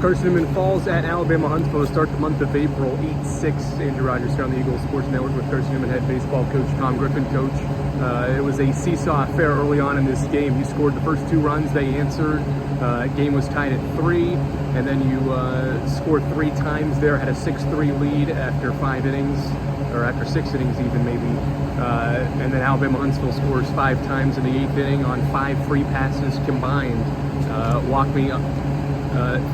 Carson-Newman falls at Alabama Huntsville to start the month of April. 8-6. Andrew Rogers here on the Eagles Sports Network with Carson-Newman head baseball coach Griffin. Coach, it was a seesaw affair early on in this game. You scored the first 2 runs, they answered. Game was tied at 3, and then you scored 3 times there, had a 6-3 lead after 5 innings, or after 6 innings even maybe. And then Alabama Huntsville scores 5 times in the 8th inning on 5 free passes combined. Walk me up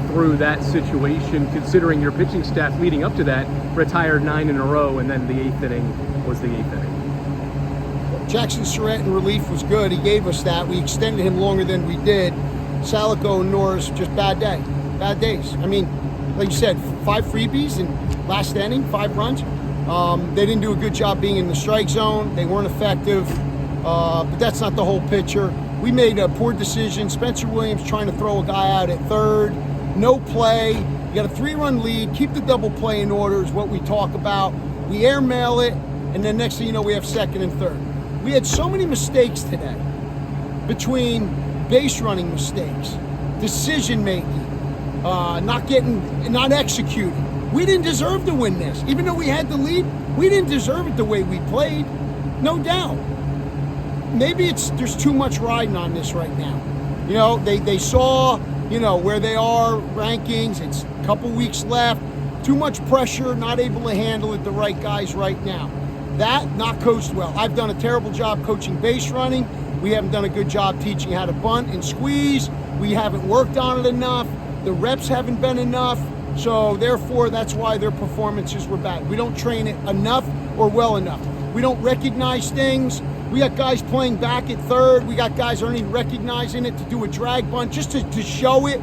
through that situation, considering your pitching staff leading up to that retired 9 in a row, and then the 8th inning was the 8th inning. Jackson Surratt in relief was good. He gave us that. We extended him longer than we did. Salico and Norris, just bad days. I mean, like you said, 5 freebies in last inning, 5 runs. They didn't do a good job being in the strike zone. They weren't effective, but that's not the whole picture. We made a poor decision. Spencer Williams trying to throw a guy out at third. No play. You got a 3-run lead. Keep the double play in order is what we talk about. We airmail it, and then next thing you know, we have 2nd and 3rd. We had so many mistakes today, between base running mistakes, decision making, not executing. We didn't deserve to win this. Even though we had the lead, we didn't deserve it the way we played, no doubt. Maybe there's too much riding on this right now. You know, they saw, where they are, rankings, it's a couple weeks left, too much pressure, not able to handle it, the right guys right now. That, not coached well. I've done a terrible job coaching base running. We haven't done a good job teaching how to bunt and squeeze. We haven't worked on it enough. The reps haven't been enough. So therefore, that's why their performances were bad. We don't train it enough or well enough. We don't recognize things. We got guys playing back at third. We got guys aren't even recognizing it to do a drag bunt, just to show it.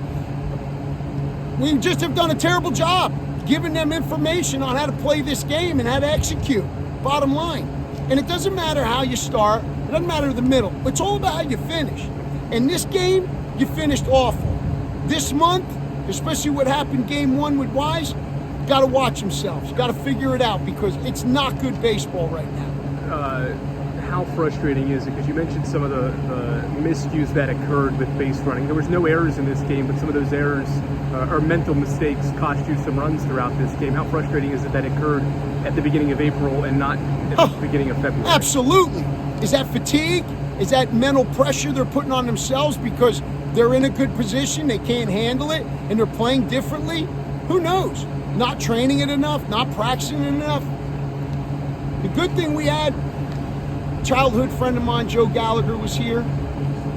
We just have done a terrible job giving them information on how to play this game and how to execute, bottom line. And it doesn't matter how you start. It doesn't matter the middle. It's all about how you finish. In this game, you finished awful. This month, especially what happened game 1 with Wise, got to watch themselves. Got to figure it out because it's not good baseball right now. How frustrating is it? Because you mentioned some of the miscues that occurred with base running. There was no errors in this game, but some of those errors or mental mistakes cost you some runs throughout this game. How frustrating is it that occurred at the beginning of April and not at the beginning of February? Absolutely. Is that fatigue? Is that mental pressure they're putting on themselves because they're in a good position, they can't handle it, and they're playing differently? Who knows? Not training it enough, not practicing it enough. The good thing we had, childhood friend of mine, Joe Gallagher, was here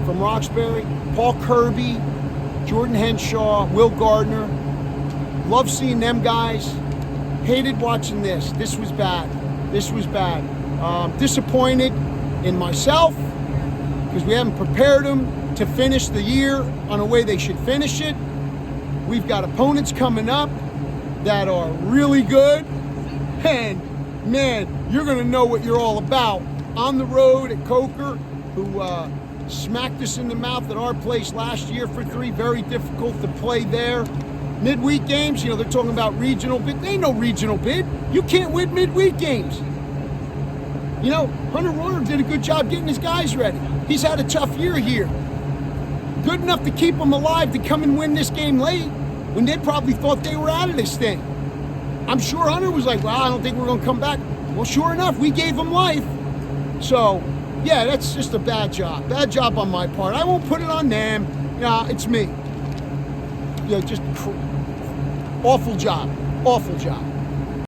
from Roxbury. Paul Kirby, Jordan Henshaw, Will Gardner. Love seeing them guys. Hated watching this. This was bad. Disappointed in myself because we haven't prepared them to finish the year on a way they should finish it. We've got opponents coming up that are really good. And man, you're going to know what you're all about. On the road at Coker, who smacked us in the mouth at our place last year for 3. Very difficult to play there. Midweek games, they're talking about regional bid. There ain't no regional bid. You can't win midweek games. Hunter Royer did a good job getting his guys ready. He's had a tough year here. Good enough to keep them alive to come and win this game late when they probably thought they were out of this thing. I'm sure Hunter was like, well, I don't think we're going to come back. Well, sure enough, we gave them life. So, yeah, that's just a bad job. Bad job on my part. I won't put it on them. It's me. Just awful job.